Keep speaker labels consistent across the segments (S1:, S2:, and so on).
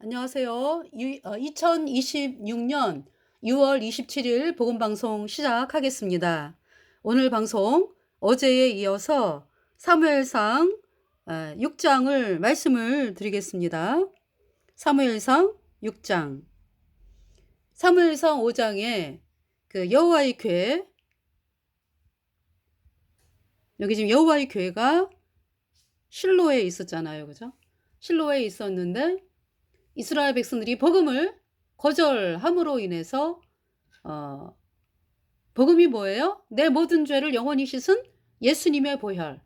S1: 안녕하세요. 2026년 6월 27일 복음방송 시작하겠습니다. 오늘 방송 어제에 이어서 사무엘상 6장을 말씀을 드리겠습니다. 사무엘상 6장. 사무엘상 5장에 그 여호와의 궤, 여기 지금 여호와의 궤가 실로에 있었잖아요. 그죠? 실로에 있었는데 이스라엘 백성들이 복음을 거절함으로 인해서 복음이 뭐예요? 내 모든 죄를 영원히 씻은 예수님의 보혈.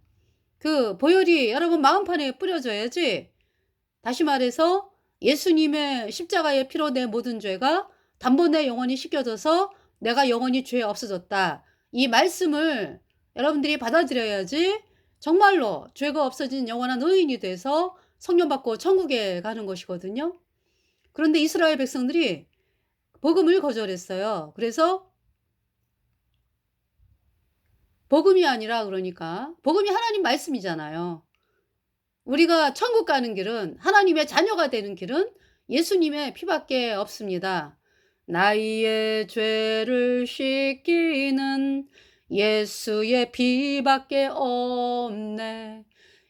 S1: 그 보혈이 여러분 마음판에 뿌려져야지, 다시 말해서 예수님의 십자가의 피로 내 모든 죄가 단번에 영원히 씻겨져서 내가 영원히 죄 없어졌다, 이 말씀을 여러분들이 받아들여야지 정말로 죄가 없어진 영원한 의인이 돼서 성령 받고 천국에 가는 것이거든요. 그런데 이스라엘 백성들이 복음을 거절했어요. 그래서 복음이 아니라, 그러니까 복음이 하나님 말씀이잖아요. 우리가 천국 가는 길은, 하나님의 자녀가 되는 길은 예수님의 피밖에 없습니다. 나의 죄를 씻기는 예수의 피밖에 없네.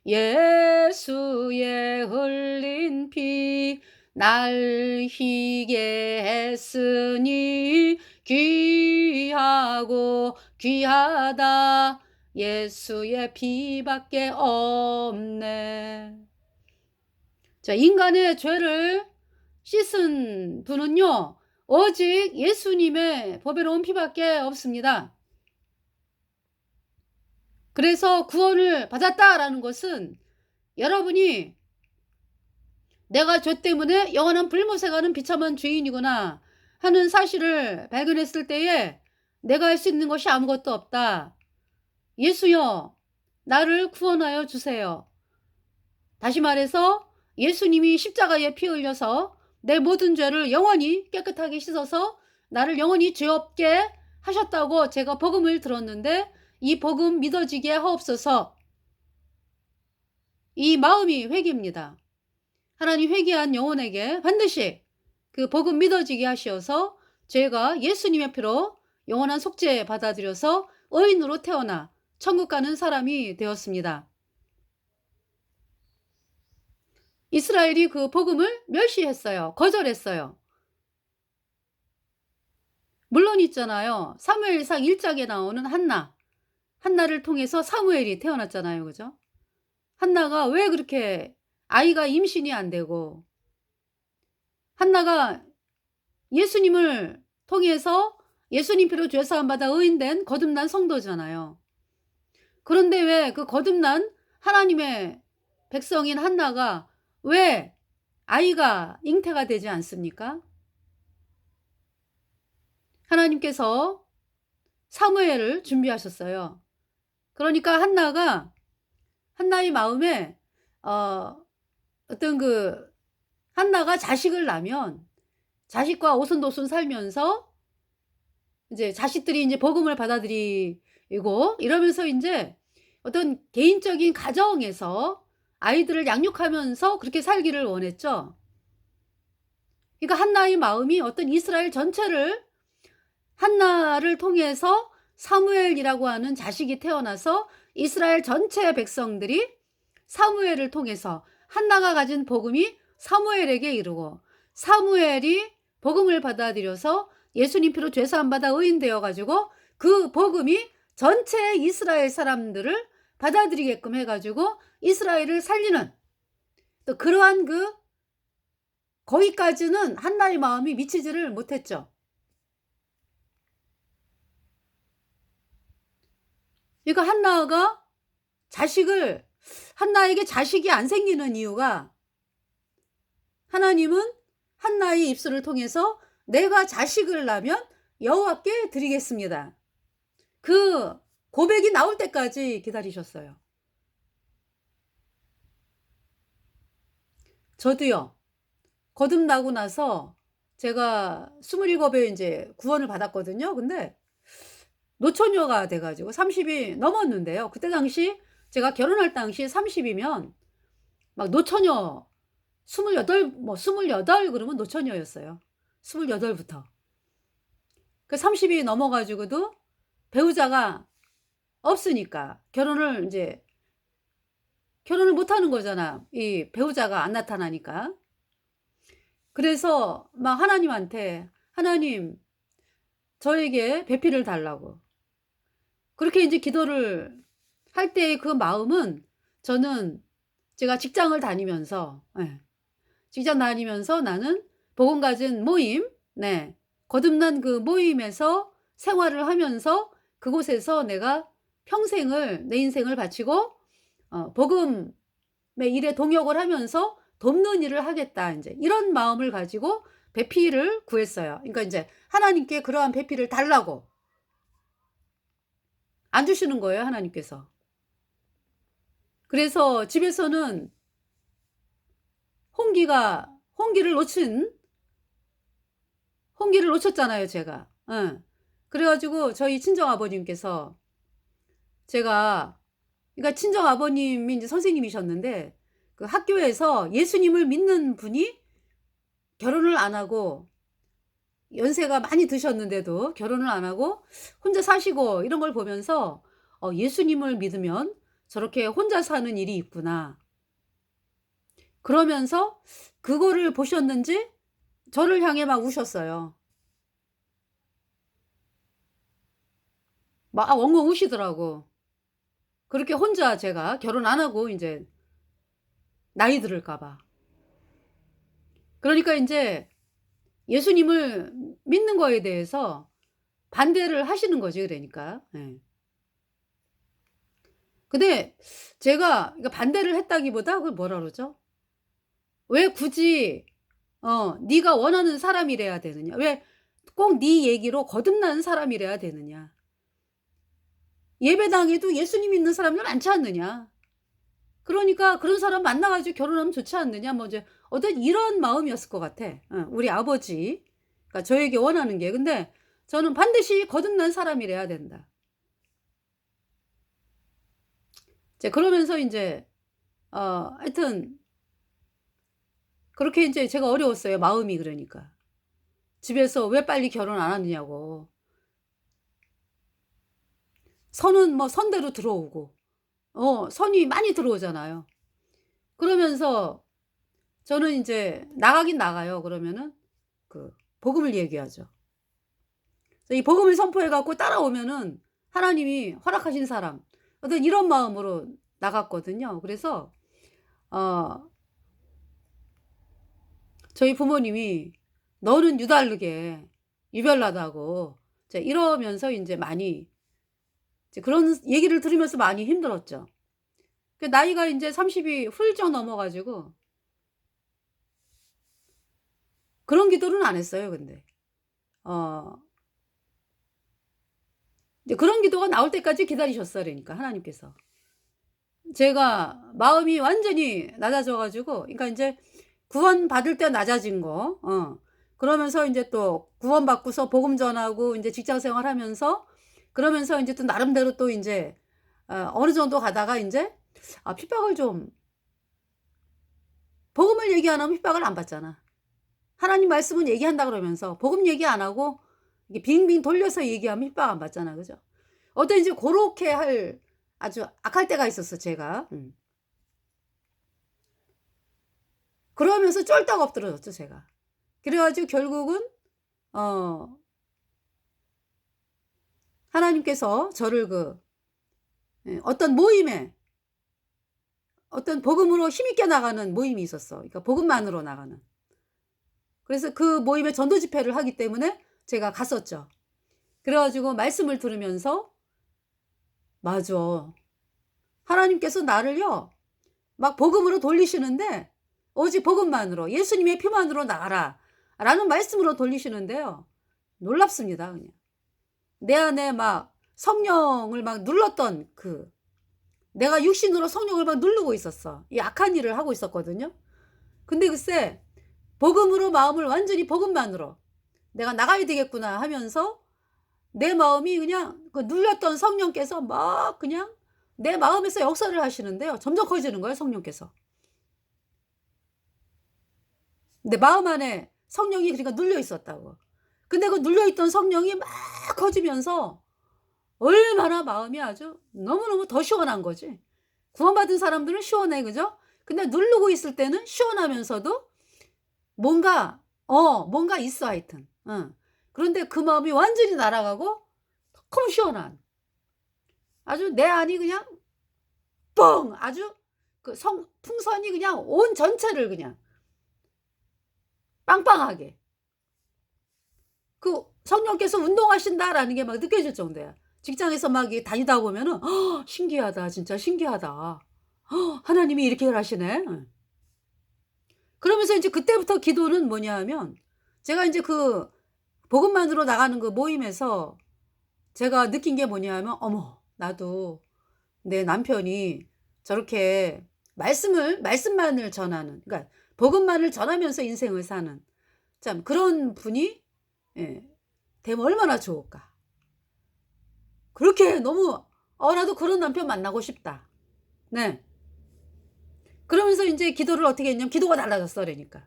S1: 예수의 흘린 피 날 희게 했으니 귀하고 귀하다. 예수의 피밖에 없네. 자, 인간의 죄를 씻은 분은요, 오직 예수님의 보배로운 피밖에 없습니다. 그래서 구원을 받았다라는 것은 여러분이 내가 죄 때문에 영원한 불못에 가는 비참한 죄인이구나 하는 사실을 발견했을 때에 내가 할 수 있는 것이 아무것도 없다. 예수여, 나를 구원하여 주세요. 다시 말해서 예수님이 십자가에 피 흘려서 내 모든 죄를 영원히 깨끗하게 씻어서 나를 영원히 죄 없게 하셨다고 제가 복음을 들었는데, 이 복음 믿어지게 하옵소서. 이 마음이 회개입니다. 하나님 회개한 영혼에게 반드시 그 복음 믿어지게 하시어서 제가 예수님의 피로 영원한 속죄 받아들여서 의인으로 태어나 천국 가는 사람이 되었습니다. 이스라엘이 그 복음을 멸시했어요. 거절했어요. 물론 있잖아요. 사무엘상 1장에 나오는 한나를 통해서 사무엘이 태어났잖아요. 그죠? 한나가 왜 그렇게 아이가 임신이 안 되고, 한나가 예수님을 통해서 예수님 피로 죄사함 받아 의인된 거듭난 성도잖아요. 그런데 왜 그 거듭난 하나님의 백성인 한나가 왜 아이가 잉태가 되지 않습니까? 하나님께서 사무엘을 준비하셨어요. 그러니까 한나의 마음에 어떤 그 한나가 자식을 낳으면 자식과 오손도손 살면서 이제 자식들이 이제 복음을 받아들이고 이러면서 이제 어떤 개인적인 가정에서 아이들을 양육하면서 그렇게 살기를 원했죠. 그러니까 한나의 마음이 어떤 이스라엘 전체를, 한나를 통해서 사무엘이라고 하는 자식이 태어나서 이스라엘 전체 백성들이 사무엘을 통해서 한나가 가진 복음이 사무엘에게 이르고, 사무엘이 복음을 받아들여서 예수님 피로 죄사함 받아 의인 되어 가지고 그 복음이 전체 이스라엘 사람들을 받아들이게끔 해 가지고 이스라엘을 살리는, 또 그러한 거기까지는 한나의 마음이 미치지를 못했죠. 그러니까 한나에게 자식이 안 생기는 이유가, 하나님은 한나의 입술을 통해서 내가 자식을 낳으면 여호와께 드리겠습니다, 그 고백이 나올 때까지 기다리셨어요. 저도요, 거듭나고 나서 제가 27에 이제 구원을 받았거든요. 근데 노처녀가 돼가지고 30이 넘었는데요. 그때 당시 제가 결혼할 당시 30이면 막 노처녀 28, 뭐 28 그러면 노처녀였어요. 28부터. 그 30이 넘어 가지고도 배우자가 없으니까 결혼을 못 하는 거잖아. 이 배우자가 안 나타나니까. 그래서 막 하나님한테 "하나님 저에게 배필을 달라고." 그렇게 인제 기도를 할 때의 그 마음은, 저는 제가 직장을 다니면서, 예, 직장 다니면서 나는 복음 가진 모임, 네, 거듭난 그 모임에서 생활을 하면서 그곳에서 내가 평생을, 내 인생을 바치고 복음의 일에 동역을 하면서 돕는 일을 하겠다, 인제 이런 마음을 가지고 배필을 구했어요. 그러니까 인제 하나님께 그러한 배필을 달라고. 안 주시는 거예요, 하나님께서. 그래서 집에서는 홍기가 홍기를 놓친 홍기를 놓쳤잖아요, 제가. 예. 그래 가지고 저희 친정아버님께서, 제가, 그러니까 친정아버님이 인제 선생님이셨는데 그 학교에서 예수님을 믿는 분이 결혼을 안 하고, 연세가 많이 드셨는데도 결혼을 안 하고 혼자 사시고 이런 걸 보면서 '예수님을 믿으면 저렇게 혼자 사는 일이 있구나.' 그러면서 그거를 보셨는지 저를 향해 막 우셨어요. 막 엉엉 우시더라고. 그렇게 혼자 제가 결혼 안 하고 인제 나이 들을까 봐. 그러니까 인제 예수님을 믿는 거에 대해서 반대를 하시는 거지, 그러니까. 예. 근데 제가, 그러니까 반대를 했다기보다 그걸 뭐라 그러죠? 왜 굳이 네가 원하는 사람이래야 되느냐? 왜 꼭 네 얘기로 거듭나는 사람이래야 되느냐? 예배당에도 예수님 믿는 사람들 많지 않느냐? 그러니까 그런 사람 만나 가지고 결혼하면 좋지 않느냐? 뭐 이제 어떤 이런 마음이었을 것 같아. 우리 아버지. 그러니까 저에게 원하는 게. 근데 저는 반드시 거듭난 사람이래야 된다. 이제 그러면서 인제 하여튼 그렇게 인제 제가 어려웠어요, 마음이. 그러니까. 집에서 왜 빨리 결혼 안 하느냐고. 선은 뭐 선대로 들어오고 선이 많이 들어오잖아요. 그러면서 저는 인제 나가긴 나가요. 그러면은 그 복음을 얘기하죠. 그래서 이 복음을 선포해 갖고 따라오면은 하나님이 허락하신 사람, 어떤 이런 마음으로 나갔거든요. 그래서 어 저희 부모님이 "너는 유달르게 유별나다."고 이제 이러면서 인제 많이, 이제 그런 얘기를 들으면서 많이 힘들었죠. 그 나이가 인제 30이 훌쩍 넘어 가지고 그런 기도는 안 했어요, 근데. 어 이제 그런 기도가 나올 때까지 기다리셨어요, 그러니까 하나님께서. 제가 마음이 완전히 낮아져 가지고, 그러니까 인제 구원받을 때 낮아진 거, 그러면서 인제 또 구원받고서 복음 전하고 인제 직장 생활하면서, 그러면서 인제 또 나름대로 또 인제 어느 정도 가다가 인제 핍박을 좀, 복음을 얘기 안 하면 핍박을 안 받잖아. 하나님 말씀은 얘기한다 그러면서 복음 얘기 안 하고 이게 빙빙 돌려서 얘기하면 핍박 안 받잖아. 그죠? 어떤 이제 고렇게 할 아주 악할 때가 있었어, 제가. 그러면서 쫄딱 엎드러졌죠, 제가. 그래 가지고 결국은 어 하나님께서 저를 어떤 모임에, 어떤 복음으로 힘있게 나가는 모임이 있었어. 그러니까 복음만으로 나가는. 그래서 그 모임에 전도 집회를 하기 때문에 제가 갔었죠. 그래 가지고 말씀을 들으면서 '맞아. 하나님께서 나를요 막 복음으로 돌리시는데 오직 복음만으로, 예수님의 피만으로 나가라.'라는 말씀으로 돌리시는데요. 놀랍습니다, 그냥. 내 안에 막 성령을 막 눌렀던 내가 육신으로 성령을 막 누르고 있었어. 이 악한 일을 하고 있었거든요. 근데 글쎄 복음으로 마음을 완전히, 복음만으로 '내가 나가야 되겠구나.' 하면서 내 마음이 그냥 그 눌렸던 성령께서 막 그냥 내 마음에서 역사를 하시는데요. 점점 커지는 거예요, 성령께서. 근데 마음 안에 성령이 그러니까 눌려 있었다고. 근데 그 눌려 있던 성령이 막 커지면서 얼마나 마음이 아주 너무너무 더 시원한 거지. 구원받은 사람들은 시원해. 그죠? 근데 누르고 있을 때는 시원하면서도 뭔가 뭔가 있어 하여튼. 그런데 그 마음이 완전히 날아가고 너무 시원한 아주 내 안이 그냥 뻥 아주 그 성 풍선이 그냥 온 전체를 그냥 빵빵하게 그 성령께서 운동하신다라는 게 막 느껴질 정도야. 직장에서 막 이 다니다 보면은 신기하다. 진짜 신기하다. 하나님이 이렇게 하시네. 그러면서 인제 그때부터 기도는 뭐냐 하면 제가 인제 그 복음만으로 나가는 그 모임에서 제가 느낀 게 뭐냐 하면 '어머 나도 내 남편이 저렇게 말씀만을 전하는 그러니까 복음만을 전하면서 인생을 사는 참 그런 분이 예 되면 얼마나 좋을까.' 그렇게 너무 '나도 그런 남편 만나고 싶다.' 네. 그러면서 인제 기도를 어떻게 했냐면 기도가 달라졌어 그러니까.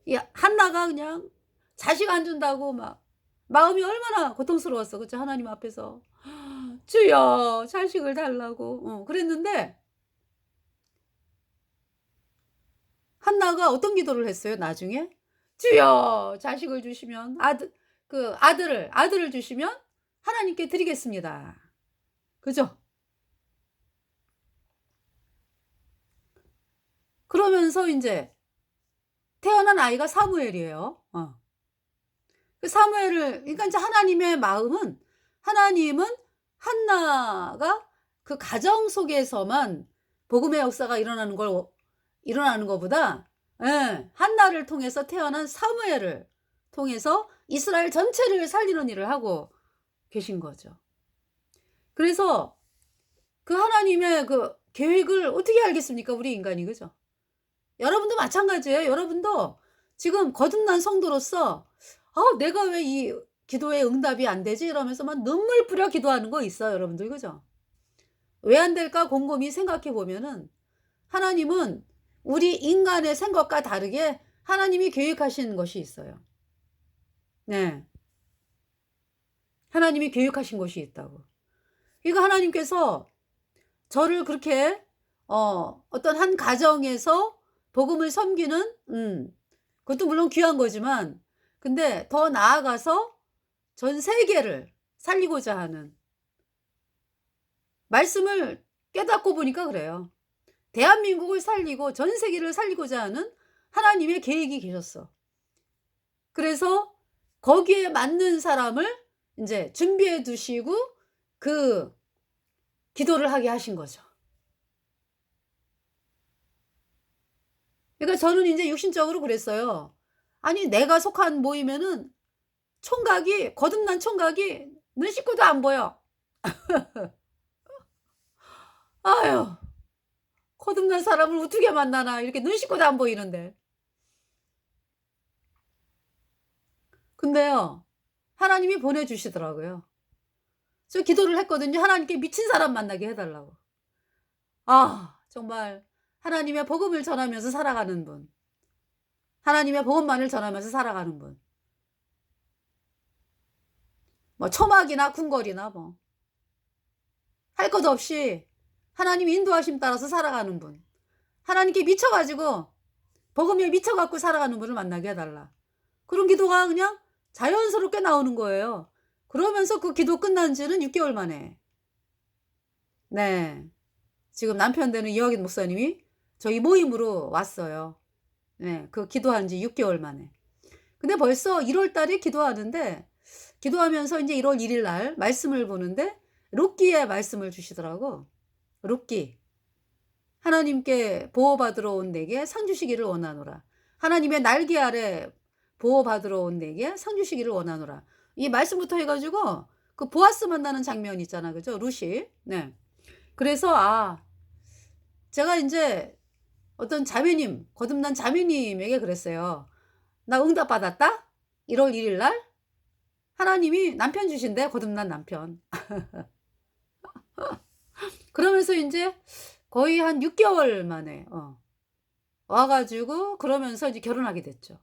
S1: 이 한나가 그냥 자식 안 준다고 막 마음이 얼마나 고통스러웠어. 그쵸? 하나님 앞에서. "주여 자식을 달라고." 그랬는데 한나가 어떤 기도를 했어요 나중에? "주여 자식을 주시면 아들을 주시면 하나님께 드리겠습니다." 그죠? 그러면서 인제 태어난 아이가 사무엘이에요. 그 사무엘을 그러니까 인제 하나님의 마음은 하나님은 한나가 그 가정 속에서만 복음의 역사가 일어나는 것보다 예 한나를 통해서 태어난 사무엘을 통해서 이스라엘 전체를 살리는 일을 하고 계신 거죠. 그래서 그 하나님의 그 계획을 어떻게 알겠습니까 우리 인간이. 그죠? 여러분도 마찬가지예요. 여러분도 지금 거듭난 성도로서 '내가 왜 이 기도에 응답이 안 되지?' 이러면서 막 눈물 뿌려 기도하는 거 있어요 여러분들. 그죠? 왜 안 될까 곰곰이 생각해 보면은 하나님은 우리 인간의 생각과 다르게 하나님이 계획하신 것이 있어요. 네. 하나님이 계획하신 것이 있다고. 그러니까 하나님께서 저를 그렇게 어떤 한 가정에서 복음을 섬기는 그것도 물론 귀한 거지만 근데 더 나아가서 전 세계를 살리고자 하는 말씀을 깨닫고 보니까 그래요. 대한민국을 살리고 전 세계를 살리고자 하는 하나님의 계획이 계셨어. 그래서 거기에 맞는 사람을 인제 준비해 두시고 그 기도를 하게 하신 거죠. 그러니까 저는 인제 육신적으로 그랬어요. 아니 내가 속한 모임에는 총각이 거듭난 총각이 눈 씻고도 안 보여. 아유 거듭난 사람을 어떻게 만나나 이렇게 눈 씻고도 안 보이는데. 근데요 하나님이 보내 주시더라고요. 저 기도를 했거든요. 하나님께 미친 사람 만나게 해 달라고. 정말 하나님의 복음을 전하면서 살아가는 분. 하나님의 복음만을 전하면서 살아가는 분. 뭐 초막이나 궁궐이나 뭐 할 것 없이 하나님 인도하심 따라서 살아가는 분. 하나님께 미쳐 가지고 복음에 미쳐 갖고 살아가는 분을 만나게 해 달라. 그런 기도가 그냥 자연스럽게 나오는 거예요. 그러면서 그 기도 끝난 지는 6개월 만에 네. 지금 남편 되는 이화긴 목사님이 저희 모임으로 왔어요. 네. 그 기도한 지 6개월 만에. 근데 벌써 1월 달에 기도하는데 기도하면서 인제 1월 1일 날 말씀을 보는데 룻기의 말씀을 주시더라고. 룻기. "하나님께 보호받으러 온 내게 상 주시기를 원하노라. 하나님의 날개 아래 보호받으러 온 내게 상 주시기를 원하노라." 이 말씀부터 해 가지고 그 보아스 만나는 장면 있잖아. 그죠? 룻이. 네. 그래서 제가 인제 어떤 자매님 거듭난 자매님에게 그랬어요. "나 응답받았다. 1월 1일 날 하나님이 남편 주신대 거듭난 남편." 그러면서 인제 거의 한 6개월 만에 와 가지고 그러면서 이제 결혼하게 됐죠.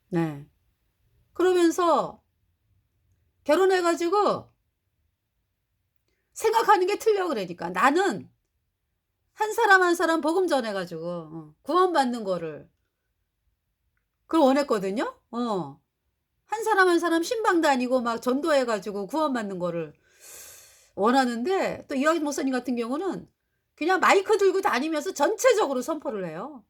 S1: 네. 그러면서 결혼해 가지고 생각하는 게 틀려 그러니까. 나는 한 사람 한 사람 복음 전해 가지고 구원받는 거를 그걸 원했거든요. 한 사람 한 사람 신방 다니고 막 전도해 가지고 구원받는 거를 원하는데 또 이화기 목사님 같은 경우는 그냥 마이크 들고 다니면서 전체적으로 선포를 해요.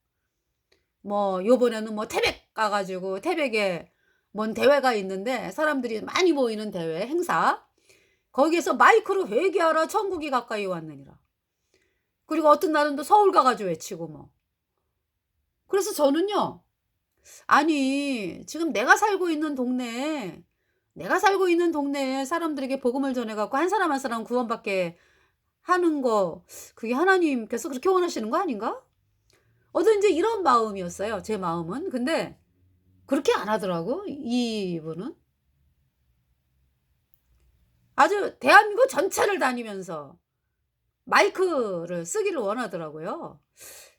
S1: 뭐 요번에는 뭐 태백 가 가지고 태백에 뭔 대회가 있는데 사람들이 많이 모이는 대회 행사. 거기에서 마이크로 "회개하라 천국이 가까이 왔느니라." 그리고 어떤 날은 또 서울 가 가지고 외치고 뭐. 그래서 저는요. 아니 지금 내가 살고 있는 동네에 사람들에게 복음을 전해 갖고 한 사람 한 사람 구원받게 하는 거 그게 하나님께서 그렇게 원하시는 거 아닌가? 어든지 이런 마음이었어요, 제 마음은. 근데 그렇게 안 하더라고 이분은. 아주 대한민국 전체를 다니면서 마이크를 쓰기를 원하더라고요.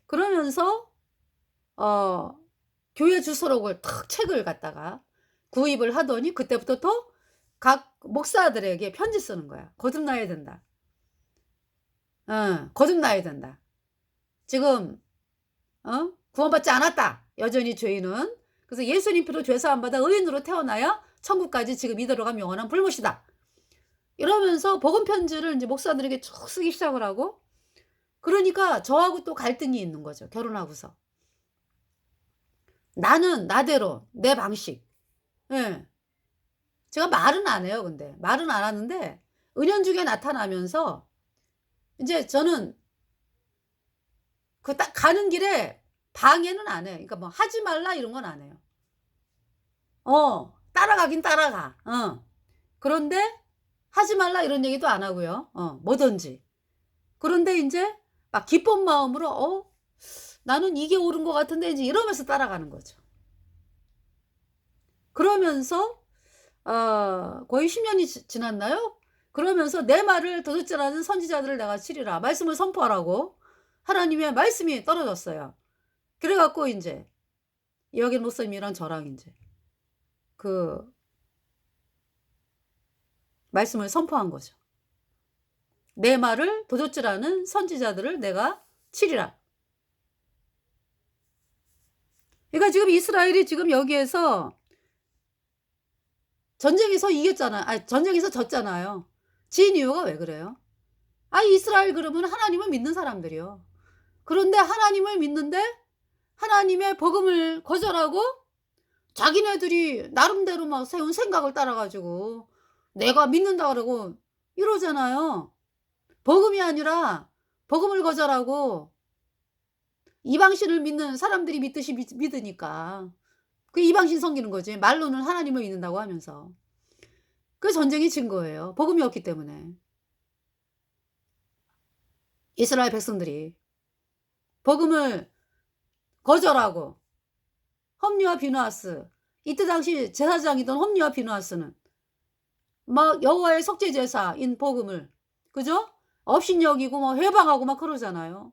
S1: 그러면서 어 교회 주소록을 탁 책을 갖다가 구입을 하더니 그때부터 또 각 목사들에게 편지 쓰는 거야. "거듭나야 된다. 거듭나야 된다. 지금 구원받지 않았다. 여전히 죄인은. 그래서 예수님 피로 죄 사함 받아 의인으로 태어나야 천국까지 지금 이대로 가면 영원한 불못이다." 이러면서 복음 편지를 인제 목사들에게 쭉 쓰기 시작을 하고 그러니까 저하고 또 갈등이 있는 거죠, 결혼하고서. 나는 나대로 내 방식. 예. 제가 말은 안 해요 근데. 말은 안 하는데 은연중에 나타나면서 인제 저는 그 딱 가는 길에 방해는 안 해요. 그러니까 뭐 "하지 말라." 이런 건 안 해요. 따라가긴 따라가. 그런데 "하지 말라." 이런 얘기도 안 하고요. 뭐든지. 그런데 인제 막 기쁜 마음으로 '나는 이게 옳은 것 같은데.' 이제 이러면서 따라가는 거죠. 그러면서 거의 10 년이 지났나요? 그러면서 "내 말을 도둑질하는 선지자들을 내가 치리라." 말씀을 선포하라고 하나님의 말씀이 떨어졌어요. 그래 갖고 인제 이화길 목사님이랑 저랑 인제 그 말씀을 선포한 거죠. "내 말을 도둑질하는 선지자들을 내가 치리라." 그러니까 지금 이스라엘이 지금 여기에서 전쟁에서 이겼잖아 전쟁에서 졌잖아요. 진 이유가 왜 그래요? 이스라엘 그러면 하나님을 믿는 사람들이요. 그런데 하나님을 믿는데 하나님의 복음을 거절하고 자기네들이 나름대로 막 세운 생각을 따라 가지고 내가 믿는다 그러고 이러잖아요. 복음이 아니라 복음을 거절하고 이방신을 믿는 사람들이 믿듯이 믿으니까 그 이방신 섬기는 거지. 말로는 하나님을 믿는다고 하면서. 그 전쟁이 진 거예요, 복음이 없기 때문에. 이스라엘 백성들이 복음을 거절하고 홈리와 비누아스 이때 당시 제사장이던 홈리와 비누아스는 막 여호와의 속죄 제사인 복음을 그죠? 업신 여기고 뭐 회방하고 막 그러잖아요.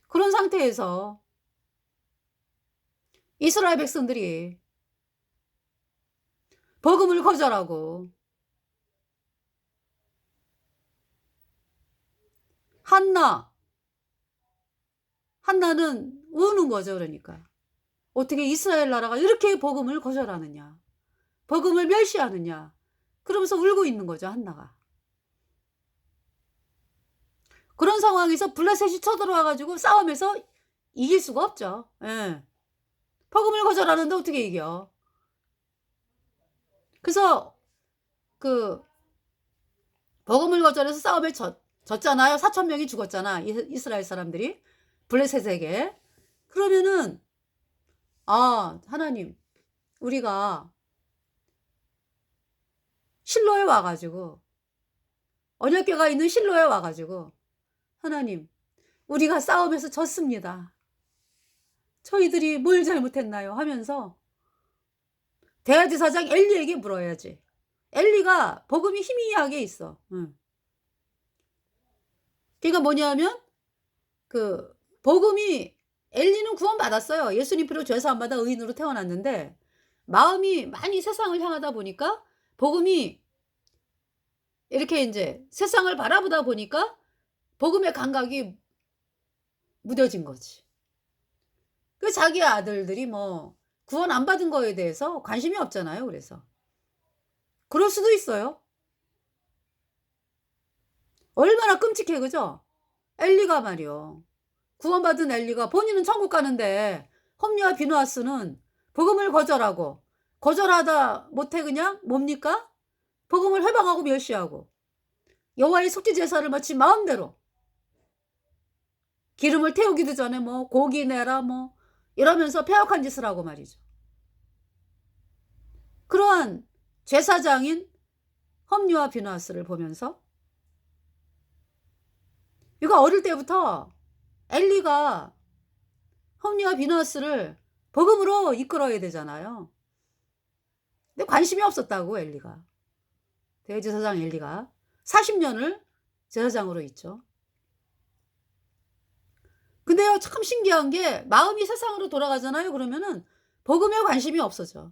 S1: 그런 상태에서 이스라엘 백성들이 복음을 거절하고 한나, 한나는 우는 거죠 그러니까. 어떻게 이스라엘 나라가 이렇게 복음을 거절하느냐. 복음을 멸시하느냐. 그러면서 울고 있는 거죠 한나가. 그런 상황에서 블레셋이 쳐들어와 가지고 싸움에서 이길 수가 없죠. 예. 복음을 거절하는데 어떻게 이겨. 그래서 그 복음을 거절해서 싸움에 졌잖아요. 4천 명이 죽었잖아 이스라엘 사람들이 블레셋에게. 그러면은 하나님 우리가 실로에 와 가지고 언약궤가 있는 실로에 와 가지고 "하나님 우리가 싸움에서 졌습니다. 저희들이 뭘 잘못했나요?" 하면서 대제사장 엘리에게 물어야지. 엘리가 복음이 희미하게 있어. 응. 그러니까 뭐냐면 그 복음이 엘리는 구원받았어요. 예수님 피로 죄 사함 받아 의인으로 태어났는데 마음이 많이 세상을 향하다 보니까 복음이 이렇게 인제 세상을 바라보다 보니까 복음의 감각이 무뎌진 거지. 그 자기 아들들이 뭐 구원 안 받은 거에 대해서 관심이 없잖아요 그래서. 그럴 수도 있어요. 얼마나 끔찍해 그죠? 엘리가 말이요. 구원받은 엘리가 본인은 천국 가는데 홈리와 비누아스는 복음을 거절하고 거절하다 못해 그냥 뭡니까? 복음을 회방하고 멸시하고 여호와의 속죄 제사를 마치 마음대로 기름을 태우기도 전에 뭐 고기 내라 뭐 이러면서 패역한 짓을 하고 말이죠. 그러한 제사장인 홈리와 비누아스를 보면서 이거 어릴 때부터 엘리가 홈리와 비누아스를 복음으로 이끌어야 되잖아요. 근데 관심이 없었다고 엘리가. 대제사장 엘리가 40년을 제사장으로 있죠. 근데요 참 신기한 게 마음이 세상으로 돌아가잖아요. 그러면은 복음에 관심이 없어져.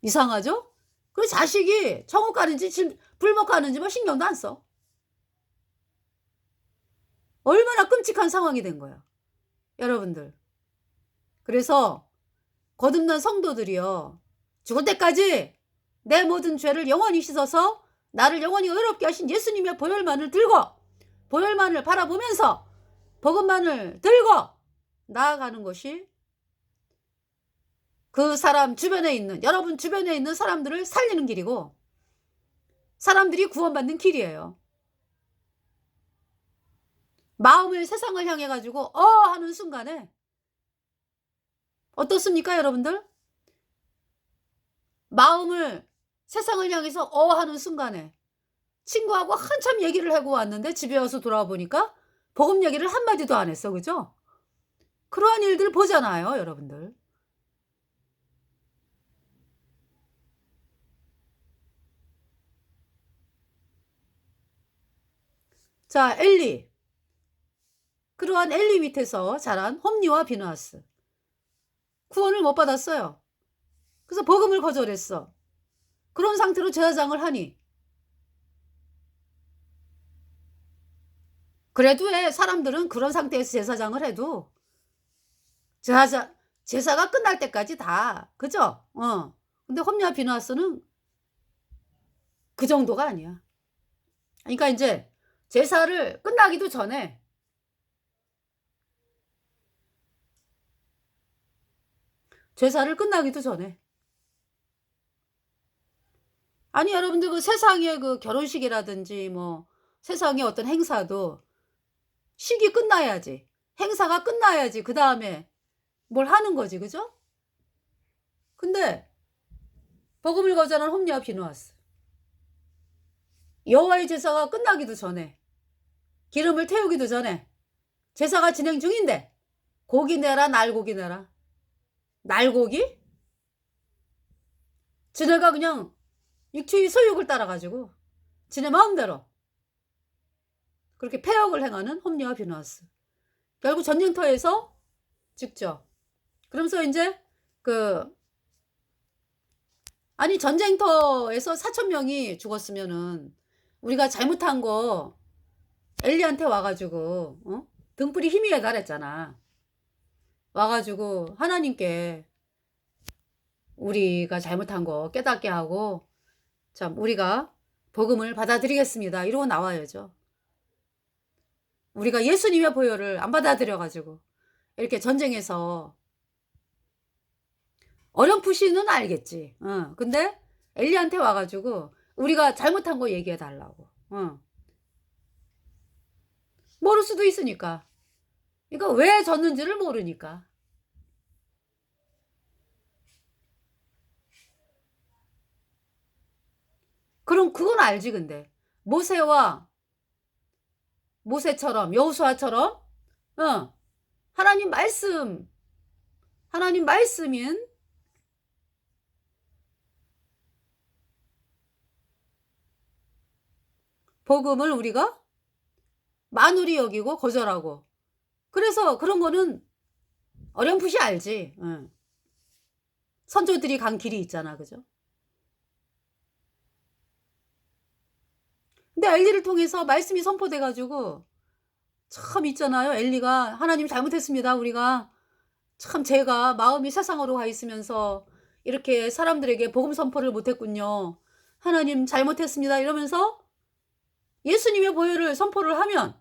S1: 이상하죠? 그 자식이 천국 가는지 불목 가는지 뭐 신경도 안 써. 얼마나 끔찍한 상황이 된 거야 여러분들. 그래서 거듭난 성도들이요 죽을 때까지 내 모든 죄를 영원히 씻어서 나를 영원히 의롭게 하신 예수님의 보혈만을 들고 보혈만을 바라보면서 복음만을 들고 나아가는 것이 그 사람 주변에 있는 여러분 주변에 있는 사람들을 살리는 길이고 사람들이 구원받는 길이에요. 마음을 세상을 향해 가지고 하는 순간에 어떻습니까 여러분들? 마음을 세상을 향해서 하는 순간에 친구하고 한참 얘기를 하고 왔는데 집에 와서 돌아와 보니까 복음 얘기를 한마디도 안 했어. 그죠? 그러한 일들 보잖아요 여러분들. 자 엘리. 그러한 엘리 밑에서 자란 홈리와 비누아스. 구원을 못 받았어요. 그래서 복음을 거절했어. 그런 상태로 제사장을 하니 그래도 왜 사람들은 그런 상태에서 제사장을 해도 제사가 끝날 때까지 다 그죠? 근데 홈리와 비누아스는 그 정도가 아니야. 그러니까 인제 제사를 끝나기도 전에 제사를 끝나기도 전에 아니 여러분들 그 세상의 그 결혼식이라든지 뭐 세상의 어떤 행사도 식이 끝나야지 행사가 끝나야지 그다음에 뭘 하는 거지. 그죠? 근데 복음을 거절한 홈리와 비누아스 여호와의 제사가 끝나기도 전에 기름을 태우기도 전에 제사가 진행 중인데 고기 내라 날고기 내라. 날고기? 지네가 그냥 육체의 소욕을 따라 가지고 지네 마음대로 그렇게 패역을 행하는 홈리와 비누아스. 결국 전쟁터에서 죽죠. 그러면서 인제 아니 전쟁터에서 4,000명이 죽었으면은 우리가 잘못한 거 엘리한테 와 가지고 등불이 희미에 달했잖아. 와 가지고 하나님께 우리가 잘못한 거 깨닫게 하고 참 우리가 복음을 받아들이겠습니다. 이러고 나와야죠. 우리가 예수님의 보혈을 안 받아들여 가지고 이렇게 전쟁에서 어렴풋이는 알겠지. 근데 엘리한테 와 가지고 우리가 잘못한 거 얘기해 달라고. 모를 수도 있으니까. 이거 왜 졌는지를 모르니까. 그럼 그건 알지 근데. 모세처럼 여호수아처럼 하나님 말씀인 복음을 우리가 만우리 여기고 거절하고. 그래서 그런 거는 어렴풋이 알지. 응. 선조들이 간 길이 있잖아. 그죠? 근데 엘리를 통해서 말씀이 선포돼 가지고 참 있잖아요. 엘리가 "하나님 잘못했습니다. 우리가 참 제가 마음이 세상으로 가 있으면서 이렇게 사람들에게 복음 선포를 못 했군요. 하나님 잘못했습니다." 이러면서 예수님의 보혈을 선포를 하면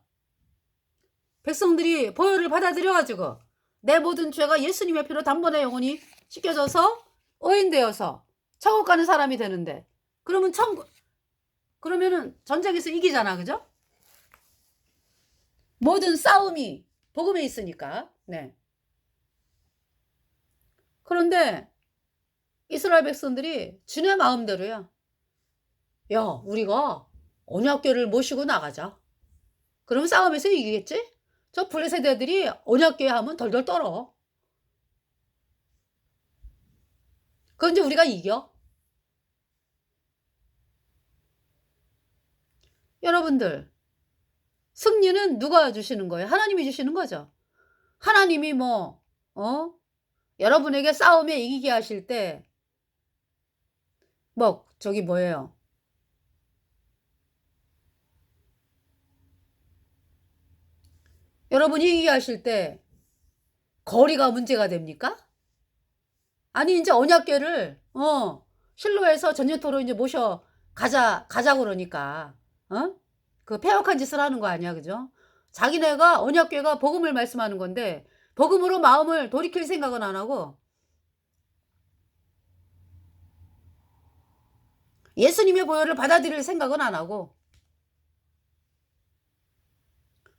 S1: 백성들이 보혈을 받아들여 가지고 내 모든 죄가 예수님의 피로 단번에 영원히 씻겨져서 의인되어서 천국 가는 사람이 되는데, 그러면은 전쟁에서 이기잖아. 그죠? 모든 싸움이 복음에 있으니까. 네. 그런데 이스라엘 백성들이 주의 마음대로야. 야, 우리가 언약궤를 모시고 나가자. 그러면 싸움에서 이기겠지? 저 블레셋 애들이 언약궤 하면 덜덜 떨어. 그건 이제 우리가 이겨. 여러분들, 승리는 누가 주시는 거예요? 하나님이 주시는 거죠. 하나님이 여러분에게 싸움에 이기게 하실 때, 저기 뭐예요? 여러분이 이기게 하실 때, 거리가 문제가 됩니까? 아니, 이제 언약궤를, 실로에서 전쟁터로 이제 가자 그러니까, 그 패역한 짓을 하는 거 아니야. 그죠? 자기네가 언약궤가 복음을 말씀하는 건데, 복음으로 마음을 돌이킬 생각은 안 하고, 예수님의 보혈을 받아들일 생각은 안 하고,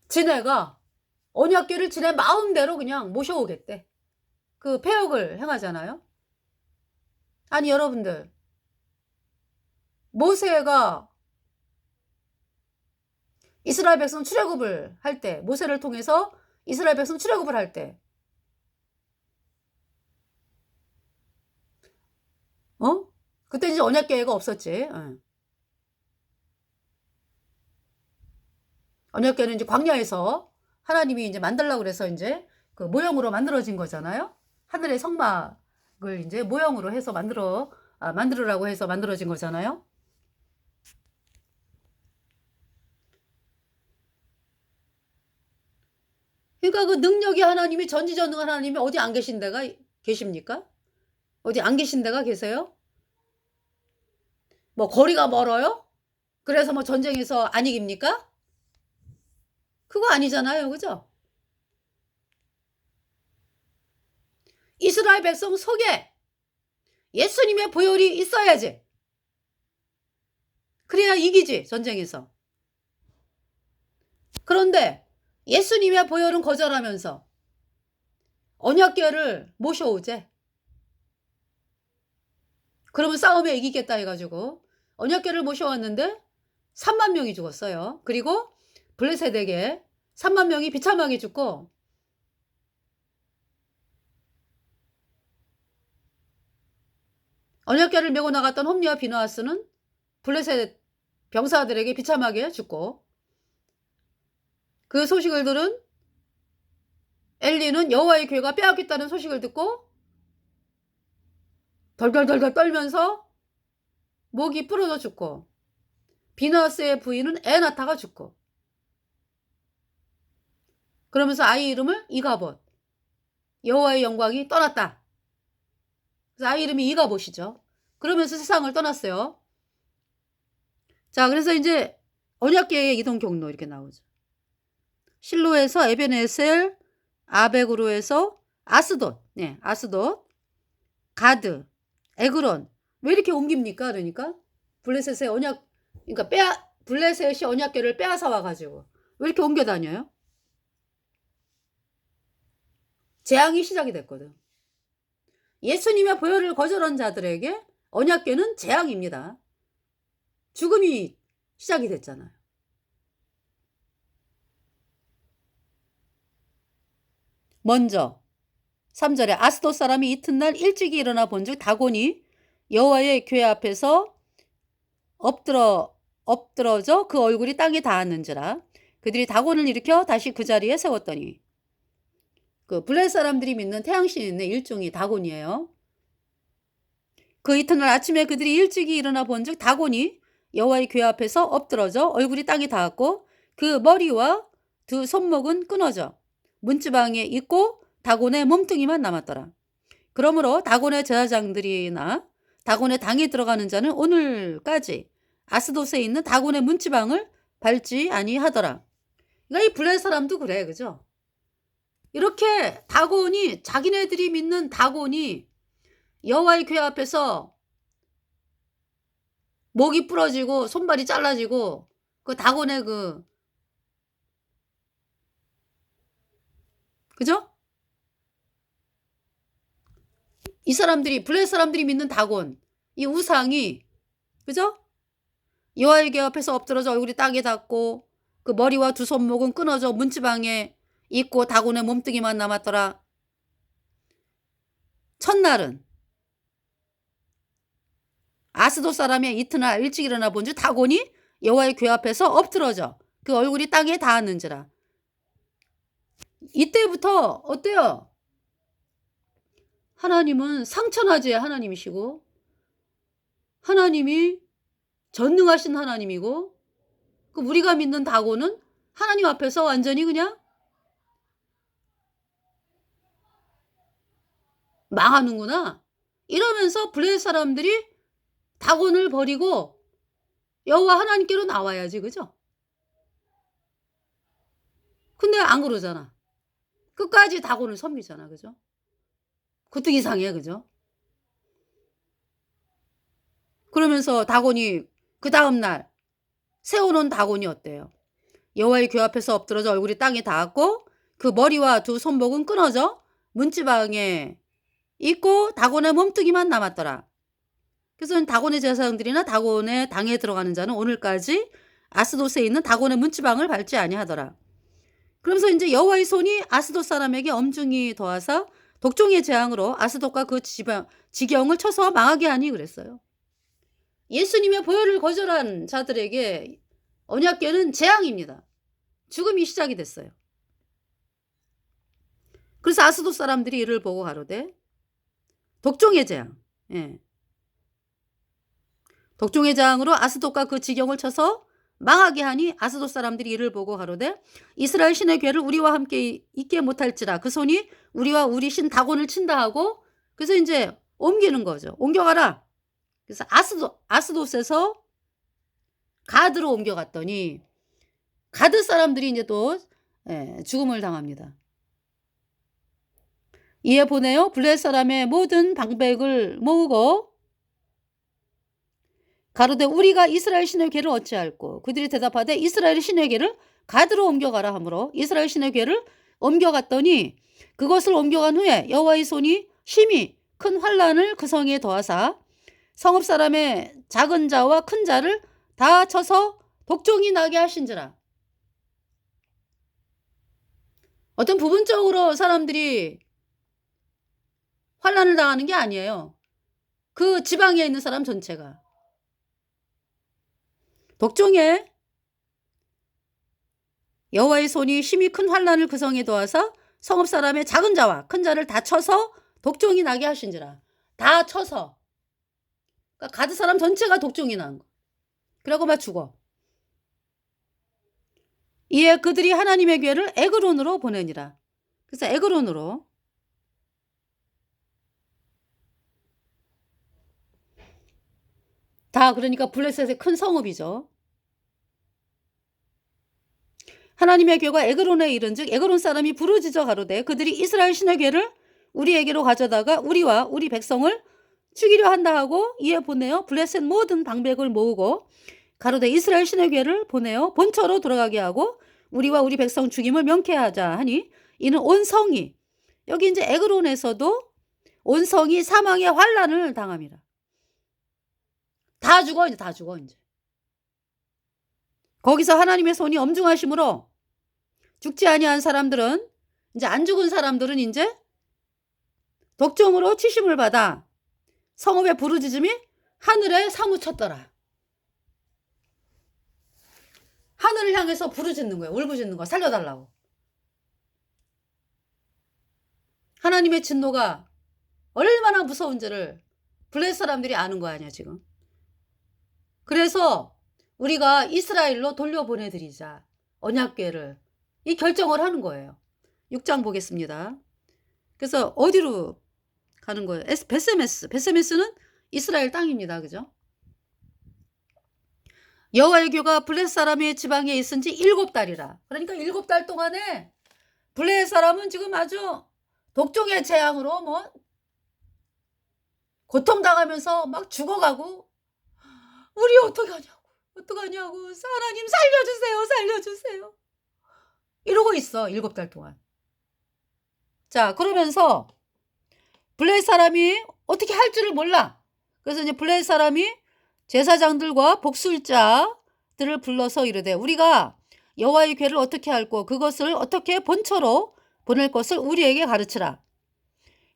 S1: 지네가 언약궤를 지네 마음대로 그냥 모셔오겠대. 그 패역을 행하잖아요. 아니, 여러분들, 모세가 이스라엘 백성 출애굽을 할 때, 모세를 통해서 이스라엘 백성 출애굽을 할 때, 그때 이제 언약궤가 없었지. 언약궤는 이제 광야에서 하나님이 이제 만들려고 그래서 이제 그 모형으로 만들어진 거잖아요. 하늘의 성막을 이제 모형으로 해서 만들으라고 해서 만들어진 거잖아요. 그러니까 그 능력이 하나님이 전지전능한 하나님이 어디 안 계신 데가 계십니까? 어디 안 계신 데가 계세요? 거리가 멀어요? 그래서 전쟁에서 안 이깁니까? 그거 아니잖아요. 그죠? 이스라엘 백성 속에 예수님의 보혈이 있어야지. 그래야 이기지, 전쟁에서. 그런데 예수님의 보혈은 거절하면서 언약궤를 모셔오재. 그러면 싸움에 이기겠다 해가지고 언약궤를 모셔왔는데 3만 명이 죽었어요. 그리고 블레셋에게 3만 명이 비참하게 죽고, 언약궤를 메고 나갔던 홈리와 비느하스는 블레셋 병사들에게 비참하게 죽고, 그 소식을 들은 엘리는 여호와의 궤가 빼앗겼다는 소식을 듣고 덜덜덜덜 떨면서 목이 부러져 죽고, 비느하스의 부인은 에나타가 죽고, 그러면서 아이 이름을 이가봇, 여호와의 영광이 떠났다. 그래서 아이 이름이 이가봇이죠. 그러면서 세상을 떠났어요. 자, 그래서 이제 언약궤의 이동 경로 이렇게 나오죠. 실로에서 에베네셀, 아벡으로 해서 아스돗, 가드, 에그론. 왜 이렇게 옮깁니까? 그러니까 블레셋의 블레셋이 언약궤를 빼앗아 와가지고 왜 이렇게 옮겨 다녀요? 재앙이 시작이 됐거든. 예수님의 보혈을 거절한 자들에게 언약궤는 재앙입니다. 죽음이 시작이 됐잖아요. 먼저 3절에 아스돗 사람이 이튿날 일찍이 일어나 본즉 다곤이 여호와의 궤 앞에서 엎드러 엎드러져 그 얼굴이 땅에 닿았는지라. 그들이 다곤을 일으켜 다시 그 자리에 세웠더니. 그 블레셋 사람들이 믿는 태양신의 일종이 다곤이에요. 그 이튿날 아침에 그들이 일찍이 일어나 본즉 다곤이 여호와의 궤 앞에서 엎드러져 얼굴이 땅에 닿았고 그 머리와 두 손목은 끊어져 문지방에 있고 다곤의 몸뚱이만 남았더라. 그러므로 다곤의 제사장들이나 다곤의 당에 들어가는 자는 오늘까지 아스돗에 있는 다곤의 문지방을 밟지 아니하더라. 그러니까 이 블레셋 사람도 그래, 그죠? 이렇게 다곤이, 자기네들이 믿는 다곤이 여호와의 궤 앞에서 목이 부러지고 손발이 잘라지고 그 다곤의 그죠? 이 사람들이, 블레셋 사람들이 믿는 다곤, 이 우상이, 그죠? 여호와의 궤 앞에서 엎드러져 얼굴이 땅에 닿고 그 머리와 두 손목은 끊어져 문지방에 있고 다곤의 몸뚱이만 남았더라. 첫날은 아스돗 사람의 이튿날 일찍 일어나 본즉 다곤이 여호와의 궤 앞에서 엎드러져 그 얼굴이 땅에 닿았는지라. 이때부터 어때요? 하나님은 상천하지의 하나님이시고 하나님이 전능하신 하나님이고 그 우리가 믿는 다곤은 하나님 앞에서 완전히 그냥 망하는구나 이러면서 블레셋 사람들이 다곤을 버리고 여호와 하나님께로 나와야지, 그죠? 근데 안 그러잖아. 끝까지 다곤을 섬기잖아, 그죠? 그것도 이상해, 그죠? 그러면서 다곤이 그 다음 날 세워놓은 다곤이 어때요? 여호와의 궤 앞에서 엎드러져 얼굴이 땅에 닿았고 그 머리와 두 손목은 끊어져 문지방에 있고 다곤의 몸뚱이만 남았더라. 그래서 다곤의 제사장들이나 다곤의 당에 들어가는 자는 오늘까지 아스돗에 있는 다곤의 문지방을 밟지 아니하더라. 그러면서 이제 여호와의 손이 아스돗 사람에게 엄중히 더하사 독종의 재앙으로 아스돗과 그 지경을 쳐서 망하게 하니 그랬어요. 예수님의 보혈을 거절한 자들에게 언약궤는 재앙입니다. 죽음이 시작이 됐어요. 그래서 아스돗 사람들이 이를 보고 가로되 독종의 재앙, 예. 독종의 재앙으로 아스돗과 그 지경을 쳐서 망하게 하니 아스돗 사람들이 이를 보고 가로되 이스라엘 신의 궤를 우리와 함께 있게 못할지라. 그 손이 우리와 우리 신 다곤을 친다 하고 그래서 이제 옮기는 거죠. 옮겨가라. 그래서 아스돗에서 가드로 옮겨갔더니 가드 사람들이 이제 또 죽음을 당합니다. 이에 보내어 블레셋 사람의 모든 방백을 모으고 가로되 우리가 이스라엘 신의 궤를 어찌할꼬. 그들이 대답하되 이스라엘 신의 궤를 가드로 옮겨가라 하므로 이스라엘 신의 궤를 옮겨갔더니 그것을 옮겨간 후에 여호와의 손이 심히 큰 환란을 그 성에 더하사 성읍 사람의 작은 자와 큰 자를 다 쳐서 독종이 나게 하신지라. 어떤 부분적으로 사람들이 환란을 당하는 게 아니에요. 그 지방에 있는 사람 전체가. 독종에 여호와의 손이 심히 큰 환란을 그 성에 더하사 성읍 사람의 작은 자와 큰 자를 다 쳐서 독종이 나게 하신지라. 다 쳐서. 그러니까 가드 사람 전체가 독종이 난 거. 그러고 막 죽어. 이에 그들이 하나님의 궤를 에그론으로 보내니라. 그래서 에그론으로 다 그러니까 블레셋의 큰 성읍이죠. 하나님의 궤가 에그론에 이른즉 에그론 사람이 부르짖어 가로되 그들이 이스라엘 신의 궤를 우리에게로 가져다가 우리와 우리 백성을 죽이려 한다 하고 이에 보내어 블레셋 모든 방백을 모으고 가로되 이스라엘 신의 궤를 보내어 본처로 돌아가게 하고 우리와 우리 백성 죽임을 명쾌하자 하니 이는 온 성이 여기 이제 에그론에서도 온 성이 사망의 환란을 당함이라. 다 죽어 이제 다 죽어 이제. 거기서 하나님의 손이 엄중하심으로 죽지 아니한 사람들은 이제 안 죽은 사람들은 이제 독종으로 치심을 받아 성읍의 부르짖음이 하늘에 사무쳤더라. 하늘을 향해서 부르짖는 거예요. 울부짖는 거야. 살려달라고. 하나님의 진노가 얼마나 무서운지를 블레셋 사람들이 아는 거 아니야 지금. 그래서 우리가 이스라엘로 돌려보내드리자. 언약궤를. 이 결정을 하는 거예요. 6장 보겠습니다. 그래서 어디로 가는 거예요? 베세메스. 베세메스는 이스라엘 땅입니다. 그죠? 여호와의 교가 블레셋 사람의 지방에 있은 지 7달이라. 그러니까 7달 동안에 블레셋 사람은 지금 아주 독종의 재앙으로 뭐 고통당하면서 막 죽어가고, 우리 어떡하냐고 하나님 살려주세요 이러고 있어. 7달 동안. 자, 그러면서 블레셋 사람이 어떻게 할 줄을 몰라. 그래서 이제 블레셋 사람이 제사장들과 복술자들을 불러서 이르되 우리가 여호와의 궤를 어떻게 할고 그것을 어떻게 본처로 보낼 것을 우리에게 가르치라.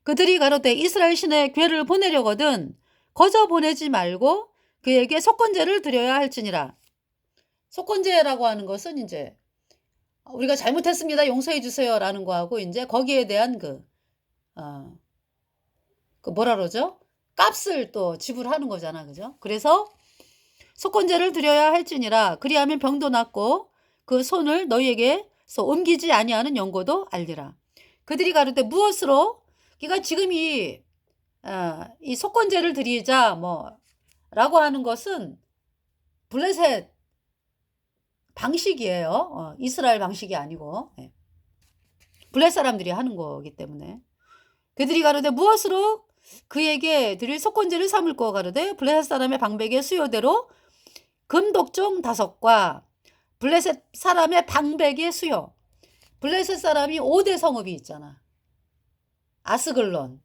S1: 그들이 가로되 이스라엘 신의 궤를 보내려거든 거저 보내지 말고 그에게 속건제를 드려야 할지니라. 속건제라고 하는 것은 이제 우리가 잘못했습니다. 용서해 주세요라는 거하고 이제 거기에 대한 그 뭐라 그러죠? 값을 또 지불하는 거잖아. 그죠? 그래서 속건제를 드려야 할지니라. 그리하면 병도 낫고 그 손을 너희에게서 옮기지 아니하는 연고도 알리라. 그들이 가로되 무엇으로? 그러니까 지금 이 속건제를 드리자 라고 하는 것은 블레셋 방식이에요. 이스라엘 방식이 아니고 블레셋 사람들이 하는 거기 때문에. 그들이 가로되 무엇으로 그에게 드릴 속건제를 삼을고 가로되 블레셋 사람의 방백의 수요대로 금독종 5과 블레셋 사람의 방백의 수요. 블레셋 사람이 5대 성읍이 있잖아. 아스글론,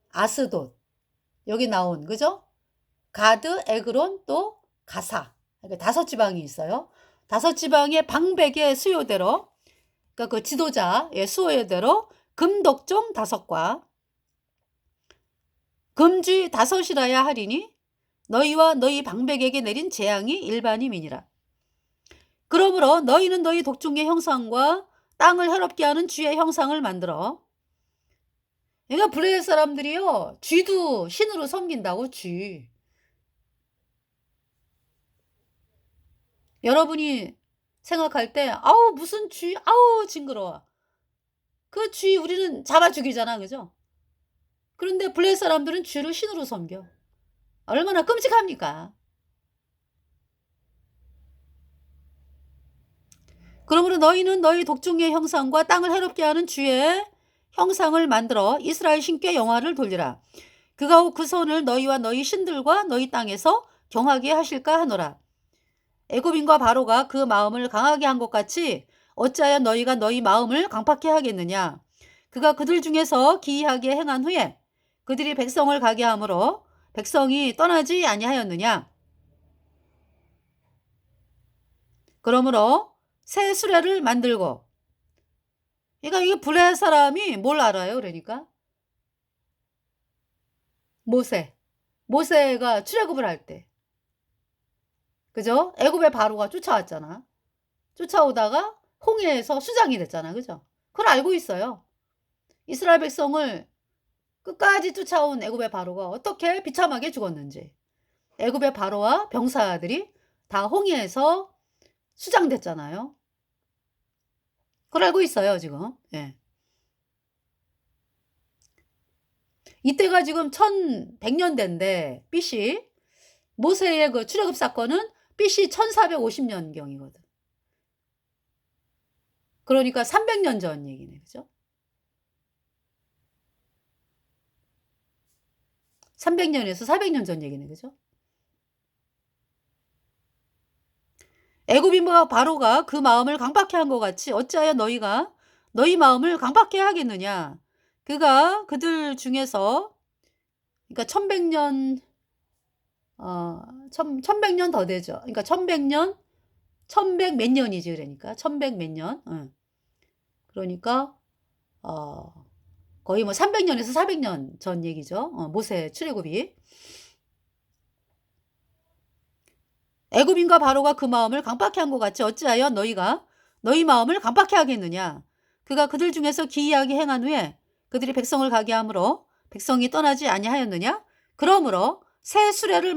S1: 아스돗, 여기 나온, 그죠? 가드, 에그론, 또 가사. 그러니까 5지방이 있어요. 5지방의 방백의 수요대로, 그러니까 그 지도자의 수요대로 금독종 5과 금쥐 5이라야 하리니 너희와 너희 방백에게 내린 재앙이 일반임이니라. 그러므로 너희는 너희 독종의 형상과 땅을 해롭게 하는 쥐의 형상을 만들어. 그러니까 블레셋 사람들이요, 쥐도 신으로 섬긴다고. 쥐. 여러분이 생각할 때 아우 무슨 쥐, 아우 징그러워. 그 쥐 우리는 잡아 죽이잖아. 그죠? 그런데 블레셋 사람들은 쥐를 신으로 섬겨. 얼마나 끔찍합니까? 그러므로 너희는 너희 독종의 형상과 땅을 해롭게 하는 쥐의 형상을 만들어 이스라엘 신께 영화를 돌리라. 그가 그 손을 너희와 너희 신들과 너희 땅에서 경하게 하실까 하노라. 애굽인과 바로가 그 마음을 강하게 한 것 같이 어찌하여 너희가 너희 마음을 강팍해 하겠느냐. 그가 그들 중에서 기이하게 행한 후에 그들이 백성을 가게 함으로 백성이 떠나지 아니하였느냐. 그러므로 새 수레를 만들고. 그러니까 이게 블레셋 사람이 뭘 알아요? 그러니까 모세가 출애굽을 할 때, 그죠? 애굽의 바로가 쫓아왔잖아. 쫓아오다가 홍해에서 수장이 됐잖아. 그죠? 그걸 알고 있어요. 이스라엘 백성을 끝까지 쫓아온 애굽의 바로가 어떻게 비참하게 죽었는지. 애굽의 바로와 병사들이 다 홍해에서 수장됐잖아요. 그걸 알고 있어요, 지금. 예. 이때가 지금 1100년대인데 BC, 모세의 그 출애굽 사건은 BC 1450년경이거든. 그러니까 300년 전 얘기네. 그죠? 300년에서 400년 전 얘기네. 그죠? 애굽인과 바로가 그 마음을 강팍해 한 것 같이 어찌하여 너희가 너희 마음을 강팍해 하겠느냐. 그가 그들 중에서, 그러니까 1100년, 1100년 더 되죠. 그러니까 1100년, 1100 몇 년이지. 그러니까 1100 몇 년. 그러니까 거의 뭐 300년에서 400년 전 얘기죠. 모세 출애굽이. 애굽인과 바로가 그 마음을 강팍해 한 것 같이 어찌하여 너희가 너희 마음을 강팍해 하겠느냐. 그가 그들 중에서 기이하게 행한 후에 그들이 백성을 가게 함으로 백성이 떠나지 아니하였느냐. 그러므로 새 수레를